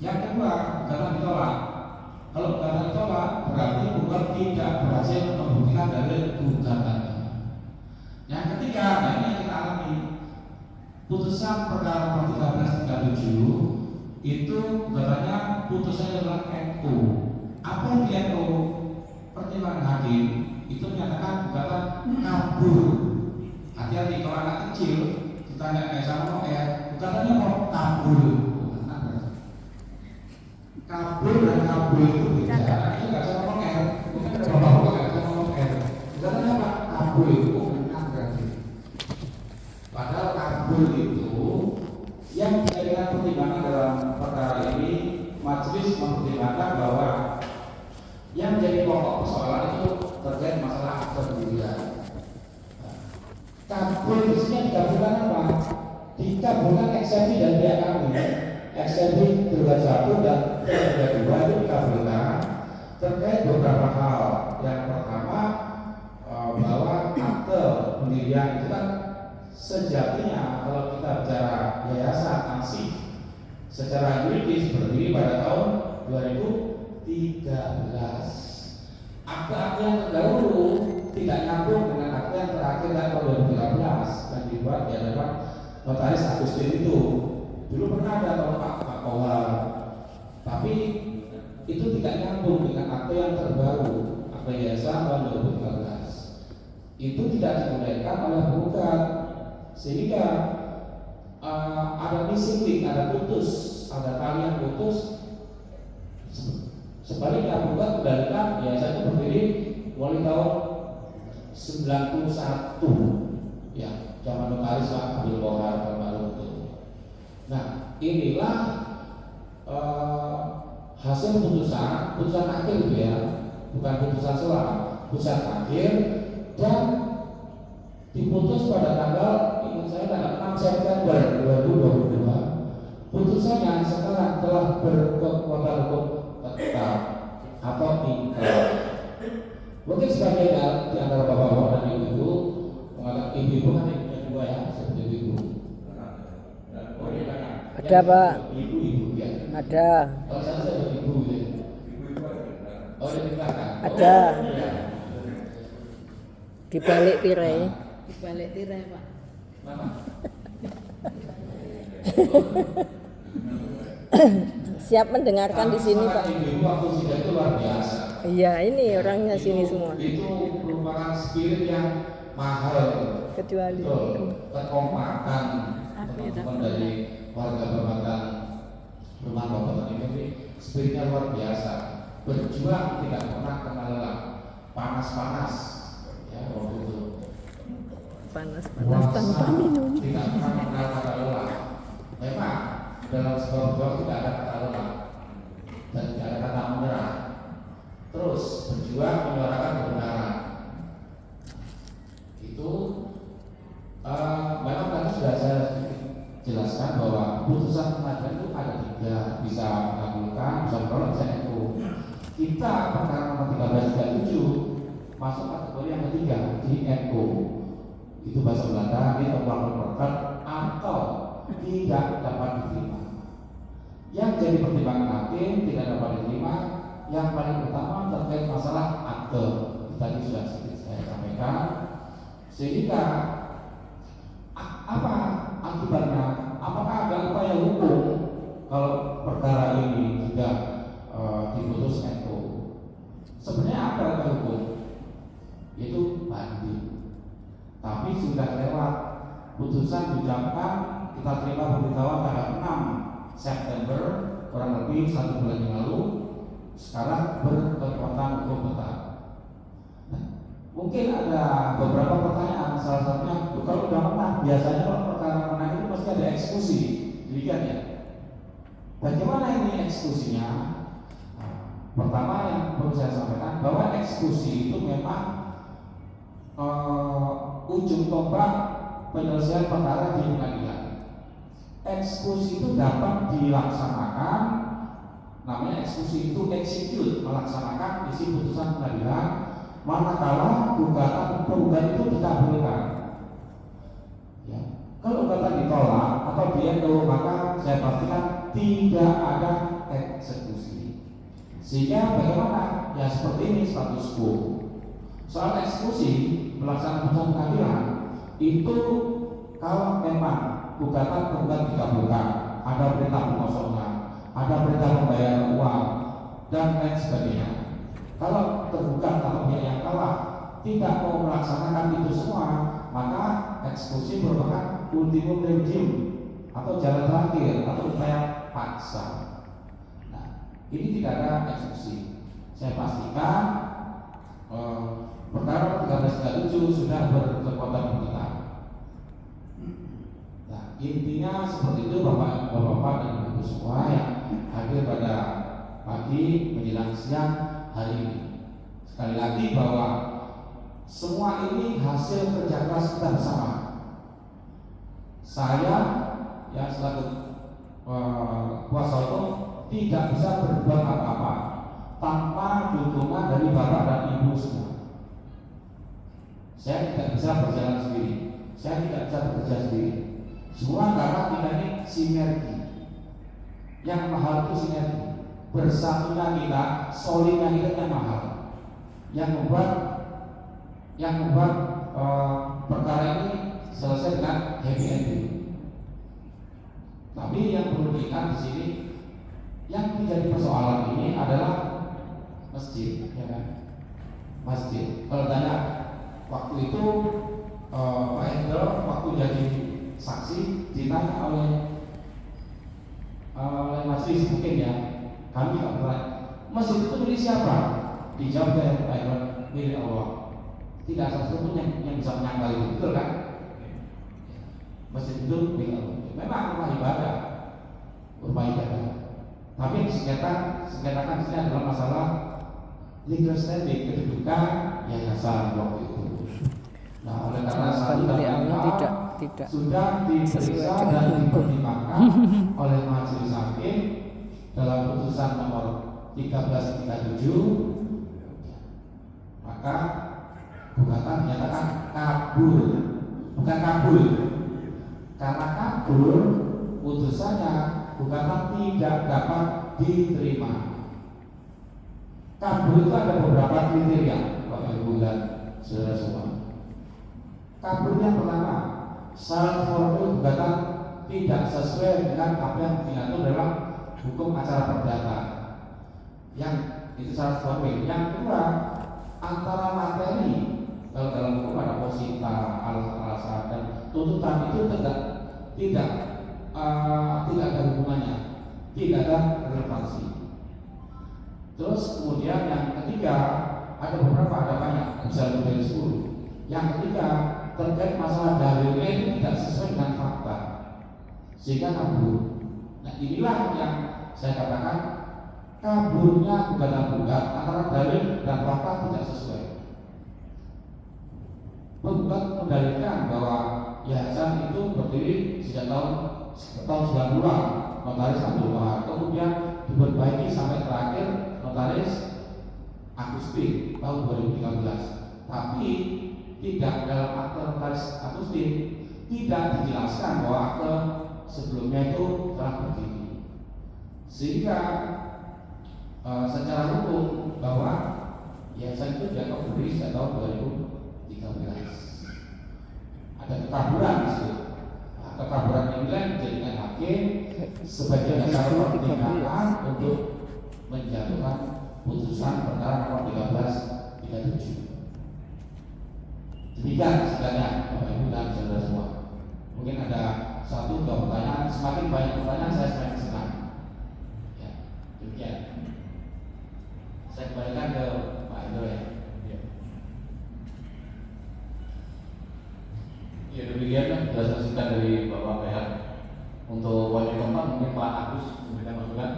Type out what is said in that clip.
Yang kedua, gugatan ditolak. Kalau gugatan ditolak, berarti gugat tidak berhasil membuktikan dari gugatannya. Yang ketiga, nah ini yang kita alami, putusan perkara nomor 1337 itu gugatannya putusannya adalah NU. Apa yang di NU? Pertimbangan hakim itu menyatakan gugatan kabur. Hati-hati kalau anak kecil ditanya kayak sama gugatannya mau kabur. Kabur dan kabur itu beda. Itu nggak bisa ngomong bukan ada bapak nggak bisa ngomong gugatannya apa? Kabur itu bukan berarti. Padahal kabur itu yang dijadikan pertimbangan dalam perkara ini, majelis mempertimbangkan bahwa yang menjadi pokok persoalan itu terkait masalah akte pendirian. Kabul di sini dikabulkan apa? Dikabulkan eksepsi dan pihak kami. Eksepsi tergugat satu dan tergugat dua itu dikabulkan terkait beberapa hal. Yang pertama bahwa akte pendirian itu kan sejatinya kalau kita bicara yayasan ansih secara yuridis berdiri pada tahun 2013. Akte-akte yang terdahulu tidak nyambung dengan akte yang terakhir tahun 2013 yang dibuat di hadapan Notaris Agustin itu. Dulu pernah ada Pak Kohar, tapi itu tidak nyambung dengan akte yang terbaru, akte yayasan tahun 2013. Itu tidak dibolehkan oleh penggugat, sehingga ada missing link, ada putus, ada tali yang putus. Sebaliknya penggugat mendalilkan yayasan itu berdiri mulai tahun 91 ya, zaman Notaris Pak Abdul Kohar terbaru itu. Nah, inilah hasil putusan akhir itu ya, bukan putusan selah, putusan akhir, dan diputus pada tanggal, ingat saya tanggal 6 September 2022. Putusannya sekarang telah berkekuatan hukum tetap atau inkrah. Mungkin sebagian di antara bapak-bapak dan ibu-ibu mengatakan ibu-ibu kan yang dua ya, seperti ibu. Ada Pak. Ibu-ibu ya. Ada. Kalau saya ibu ya. Oh di belakang. Ada. Di balik tirai. Di balik tirai Pak. Mama. Siap mendengarkan di sini Pak. Ibu waktu sidang itu luar biasa. Iya, ini orangnya sini semua. Itu merupakan spirit yang mahal. Kecuali kekompakan teman-teman dari warga Babakan rumah Babakan ini spiritnya luar biasa. Berjuang tidak pernah kenal lelah. Panas-panas ya waktu itu. Panas-panas tanpa minum. Tidak pernah kenal kata lelah. Memang dalam sebuah perjuangan tidak ada kata lelah dan tidak ada kata menyerah. Terus berjuang menyuarakan kebenaran. Itu memang tadi sudah saya jelaskan bahwa putusan pengadilan itu ada 3, bisa mengabulkan, bisa menolak, bisa NU. Kita perkara nomor 1337 masuk kategori yang ketiga di NU. Itu bahasa Belanda, ini terlalu perkat atau tidak dapat diterima. Yang jadi pertimbangan hakim tidak dapat diterima. Yang paling utama terkait masalah akte, tadi sudah saya sampaikan. Sehingga apa akibatnya? Apakah ada upaya hukum kalau perkara ini sudah diputus NU? Sebenarnya ada upaya hukum, yaitu banding. Tapi sudah lewat putusan diucapkan, kita terima pemberitahuan tanggal 6 September, kurang lebih 1 bulan yang lalu. Sekarang berkekuatan hukum tetap. Mungkin ada beberapa pertanyaan, salah satunya kalau sudah menang, biasanya kalau perkara menang itu pasti ada eksekusi, demikian ya. Bagaimana ini eksekusinya? Pertama yang perlu saya sampaikan bahwa eksekusi itu memang ujung tombak penyelesaian perkara di pengadilan. Eksekusi itu dapat dilaksanakan, namanya eksekusi itu execute, melaksanakan isi putusan pengadilan manakala gugatan itu dikabulkan. Ya. Kalau gugatan ditolak atau di NU, maka saya pastikan tidak ada eksekusi. Sehingga bagaimana? Ya seperti ini status quo. Soal eksekusi pelaksanaan putusan pengadilan itu kalau memang gugatan dikabulkan, ada perintah pengosongan, ada perintah pembayaran uang dan lain sebagainya. Kalau tergugat atau pihak yang kalah tidak mau melaksanakan itu semua, maka eksekusi merupakan ultimum remedium atau jalan terakhir atau upaya paksa. Nah, ini tidak ada eksekusi. Saya pastikan perkara 1337 sudah berkekuatan tetap. Nah, intinya seperti itu Bapak-bapak dan Ibu semua yang hadir pada pagi menjelang siang hari ini. Sekali lagi bahwa semua ini hasil kerja keras kita bersama. Saya yang selaku kuasa hukum tidak bisa berbuat apa-apa tanpa dukungan dari Bapak dan Ibu semua. Saya tidak bisa berjalan sendiri, saya tidak bisa bekerja sendiri. Semua karena kita ini sinergi. Yang mahal itu sinergi. Bersatunya kita, solidnya kita yang mahal. Yang membuat perkara ini selesai dengan happy ending. Tapi yang perlu diingat di sini, yang menjadi persoalan ini adalah masjid, ya kan? Masjid. Kalau tanya waktu itu Pak Hendro waktu jadi saksi ditanya oleh majelis mungkin ya, kami nggak bertanya masjid itu milik siapa? Dijawab oleh Pak Hendro, milik Allah. Tidak ada satupun yang bisa menyangkal itu, betul kan? Masjid itu milik Allah. Memang rumah ibadah. Tapi yang disengketakan di sini adalah masalah legal standing, kedudukan yayasan waktu itu. Nah, oleh karena satu dan tidak sudah diperiksa dan dipertimbangkan oleh majelis hakim dalam putusan nomor 1337, maka gugatan dinyatakan kabul, bukan kabul. Karena kabul, putusannya gugatan tidak dapat diterima. Kabul itu ada beberapa kriteria, Bapak Ibu dan saudara semua. Kabul yang pertama, syarat formil gugatan tidak sesuai dengan apa yang diatur dalam hukum acara perdata. Yang itu syarat formil. Yang kedua, antara materi, kalau dalam hukum ada posita, alasan dan tuntutan itu tidak ada hubungannya, tidak ada relevansi. Terus kemudian yang ketiga, ada banyak, bisa lebih dari 10. Yang ketiga, terkait masalah dalilnya itu tidak sesuai dengan fakta, sehingga kabur. Nah, inilah yang saya katakan kaburnya gugat antara dalil dan fakta tidak sesuai. Penggugat mendalilkan bahwa yayasan itu berdiri sejak tahun 90-an, notaris Abdul Wahab, kemudian diperbaiki sampai terakhir notaris Agustin tahun 2013. Tapi tidak dalam akte notaris Agustin tidak dijelaskan bahwa akte sebelumnya itu telah berdiri, sehingga secara hukum bahwa yayasan itu dianggap berdiri sejak tahun 2013. Ada kekaburan di situ. Nah, kekaburan inilah dijadikan hakim sebagai dasar pertimbangan untuk menjatuhkan putusan perkara nomor 1337. Demikian sebenarnya Bapak Ibu dan saudara semua. Mungkin ada 1-2 pertanyaan. Semakin banyak pertanyaan saya semakin senang. Ya, demikian. Saya kembalikan ke Pak Indro ya. Ya demikian penjelasan singkat dari Bapak Pihak. Untuk wajib tempat mungkin Pak Agus memberikan masukan.